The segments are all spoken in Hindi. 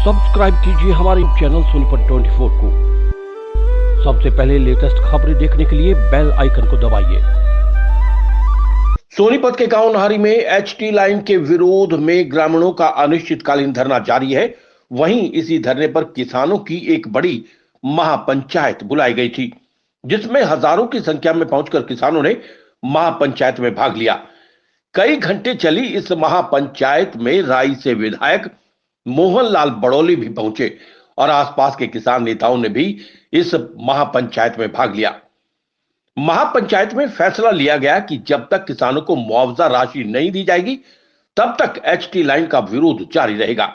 सब्सक्राइब कीजिए हमारे चैनल सोनीपत 24 को। सबसे पहले लेटेस्ट खबरें देखने के लिए बेल आइकन को दबाइए। सोनीपत के गांव नाहरी में एचटी लाइन के विरोध में ग्रामीणों का अनिश्चितकालीन धरना जारी है। वहीं इसी धरने पर किसानों की एक बड़ी महापंचायत बुलाई गई थी, जिसमें हजारों की संख्या में पहुंचकर किसानों ने महापंचायत में भाग लिया। कई घंटे चली इस महापंचायत में राई से विधायक मोहनलाल बड़ौली भी पहुंचे और आसपास के किसान नेताओं ने भी इस महापंचायत में भाग लिया। महापंचायत में फैसला लिया गया कि जब तक किसानों को मुआवजा राशि नहीं दी जाएगी, तब तक एचटी लाइन का विरोध जारी रहेगा।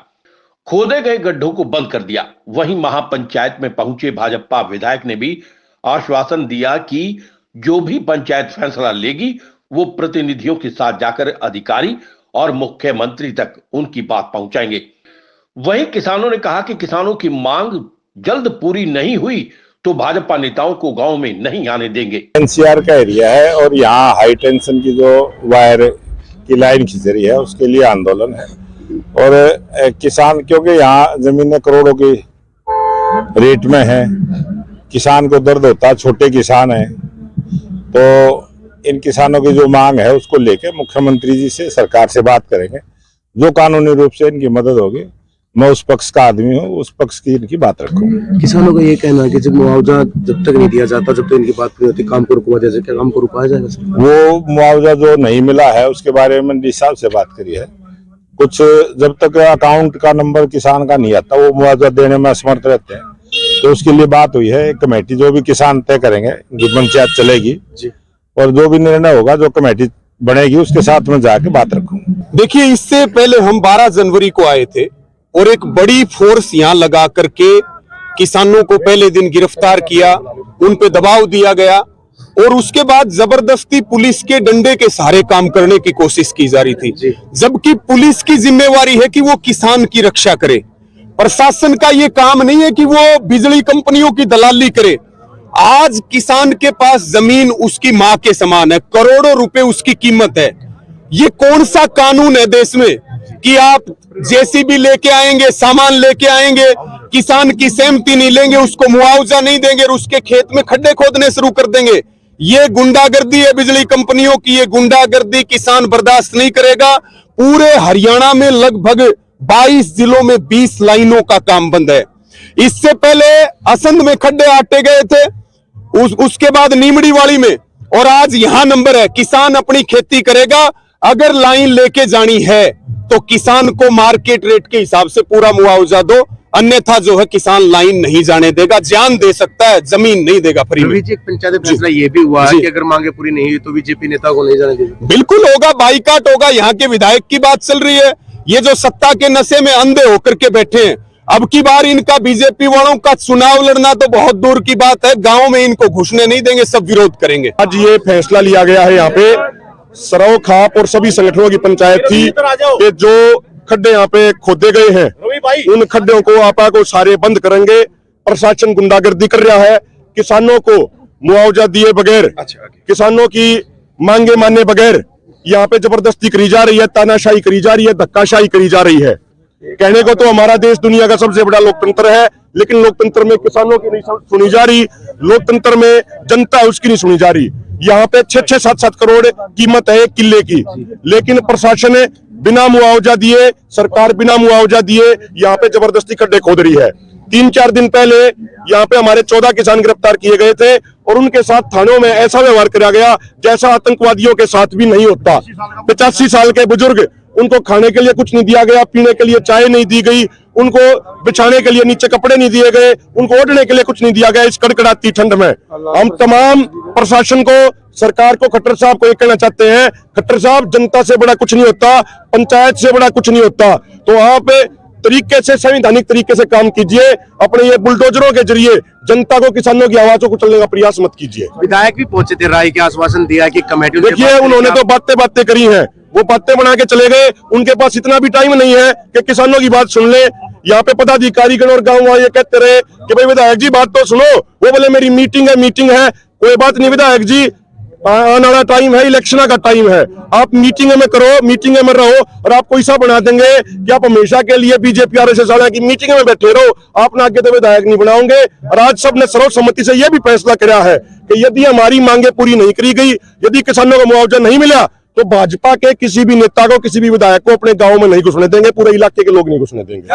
खोदे गए गड्ढों को बंद कर दिया। वहीं महापंचायत में पहुंचे भाजपा विधायक ने भी आश्वासन दिया कि जो भी पंचायत फैसला लेगी, वो प्रतिनिधियों के साथ जाकर अधिकारी और मुख्यमंत्री तक उनकी बात पहुंचाएंगे। वहीं किसानों ने कहा कि किसानों की मांग जल्द पूरी नहीं हुई तो भाजपा नेताओं को गांव में नहीं आने देंगे। एनसीआर का एरिया है और यहाँ हाई टेंशन की जो वायर की लाइन खींच रही है, उसके लिए आंदोलन है। और किसान, क्योंकि यहाँ जमीनें करोड़ों की रेट में है, किसान को दर्द होता है, छोटे किसान हैं, तो इन किसानों की जो मांग है उसको लेके मुख्यमंत्री जी से, सरकार से बात करेंगे। जो कानूनी रूप से इनकी मदद होगी, मैं उस पक्ष का आदमी हूँ, उस पक्ष की इनकी बात रखूंगा। किसानों का ये कहना है कि जब मुआवजा जब तक नहीं दिया जाता, जब तक इनकी बात नहीं होती, काम को रुकवा दिया जाए। क्या काम को रुकवाया जाएगा? वो मुआवजा जो नहीं मिला है उसके बारे में मंत्री साहब से बात करी है। कुछ जब तक अकाउंट का नंबर किसान का नहीं आता, वो मुआवजा देने में असमर्थ रहते हैं, तो उसके लिए बात हुई है। एक कमेटी जो भी किसान तय करेंगे, पंचायत चलेगी और जो भी निर्णय होगा, जो कमेटी बनेगी, उसके साथ में जाके बात रखूंगा। देखिए, इससे पहले हम 12 जनवरी को आए थे और एक बड़ी फोर्स यहां लगा करके किसानों को पहले दिन गिरफ्तार किया, उन पे दबाव दिया गया और उसके बाद जबरदस्ती पुलिस के डंडे के सहारे काम करने की कोशिश की जा रही थी, जबकि पुलिस की जिम्मेवारी है कि वो किसान की रक्षा करे। प्रशासन का ये काम नहीं है कि वो बिजली कंपनियों की दलाली करे। आज किसान के पास जमीन उसकी मां के समान है, करोड़ों रुपए उसकी कीमत है। ये कौन सा कानून है देश में कि आप जेसीबी लेके आएंगे, सामान लेके आएंगे, किसान की सहमति नहीं लेंगे, उसको मुआवजा नहीं देंगे और उसके खेत में खड्डे खोदने शुरू कर देंगे। ये गुंडागर्दी है बिजली कंपनियों की। ये गुंडागर्दी किसान बर्दाश्त नहीं करेगा। पूरे हरियाणा में लगभग 22 जिलों में 20 लाइनों का काम बंद है। इससे पहले असंध में खड्डे आटे गए थे, उसके बाद नीमड़ी वाली में, और आज यहां नंबर है। किसान अपनी खेती करेगा। अगर लाइन लेके जानी है तो किसान को मार्केट रेट के हिसाब से पूरा मुआवजा दो, अन्यथा जो है किसान लाइन नहीं जाने देगा। जान दे सकता है, जमीन नहीं देगा फ्री में। एक पंचायत फैसला ये भी हुआ है कि अगर मांगे पूरी नहीं हुई तो बीजेपी नेता को नहीं जाने देगा। बिल्कुल होगा, बाइकाट होगा। यहाँ के विधायक की बात चल रही है। ये जो सत्ता के नशे में अंधे होकर के बैठे हैं, अब की बार इनका बीजेपी वालों का चुनाव लड़ना तो बहुत दूर की बात है। गाँव में इनको घुसने नहीं देंगे, सब विरोध करेंगे। आज ये फैसला लिया गया है, यहाँ पे सरव खाप और सभी संगठनों की पंचायत थी कि जो खड्डे यहाँ पे खोदे गए हैं, उन खड्डों को आपा को सारे बंद करेंगे। प्रशासन गुंडागर्दी कर रहा है, किसानों को मुआवजा दिए बगैर, किसानों की मांगे माने बगैर यहाँ पे जबरदस्ती करी जा रही है, तानाशाही करी जा रही है, धक्काशाही करी जा रही है। कहने को तो हमारा देश दुनिया का सबसे बड़ा लोकतंत्र है, लेकिन लोकतंत्र में किसानों की नहीं सुनी जा रही, लोकतंत्र में जनता उसकी नहीं सुनी जा रही। यहाँ पे 6-6, 7-7 करोड़ कीमत है एक किले की, लेकिन प्रशासन ने बिना मुआवजा दिए, सरकार बिना मुआवजा दिए यहाँ पे जबरदस्ती खड्डे खोद रही है। 3-4 दिन पहले यहाँ पे हमारे 14 किसान गिरफ्तार किए गए थे और उनके साथ थानों में ऐसा व्यवहार किया गया जैसा आतंकवादियों के साथ भी नहीं होता। 85 साल के बुजुर्ग, उनको खाने के लिए कुछ नहीं दिया गया, पीने के लिए चाय नहीं दी गई, उनको बिछाने के लिए नीचे कपड़े नहीं दिए गए, उनको ओढ़ने के लिए कुछ नहीं दिया गया। इस कड़कड़ाती ठंड में हम तमाम प्रशासन को, सरकार को, खट्टर साहब को ये कहना चाहते हैं, खट्टर साहब, जनता से बड़ा कुछ नहीं होता, पंचायत से बड़ा कुछ नहीं होता। तो आप तरीके से, संवैधानिक तरीके से काम कीजिए। अपने ये बुलडोजरों के जरिए जनता को, किसानों की आवाजों को चलने का प्रयास मत कीजिए। विधायक भी पहुंचे थे, राय के आश्वासन दिया कि कमेटी। देखिए, उन्होंने तो बातें करी हैं, वो बातें बना के चले गए। उनके पास इतना भी टाइम नहीं है कि किसानों की बात सुन ले। यहाँ पे पदाधिकारीगण और गाँव वाले कहते रहे कि भाई विधायक जी बात तो सुनो, वो बोले मेरी मीटिंग है। कोई बात नहीं विधायक जी, आने वाला टाइम है, इलेक्शन का टाइम है। आप मीटिंग में करो, मीटिंग में रहो, और आपको ऐसा बना देंगे कि आप हमेशा के लिए बीजेपी आरएसएस वाले की मीटिंग में बैठे रहो, आपने आगे तो विधायक नहीं बनाओगे। और आज सबने सर्वसम्मति से यह भी फैसला किया है कि यदि हमारी मांगे पूरी नहीं करी गई, यदि किसानों को मुआवजा नहीं मिला, तो भाजपा के किसी भी नेता को, किसी भी विधायक को अपने गांव में नहीं घुसने देंगे, पूरे इलाके के लोग नहीं घुसने देंगे।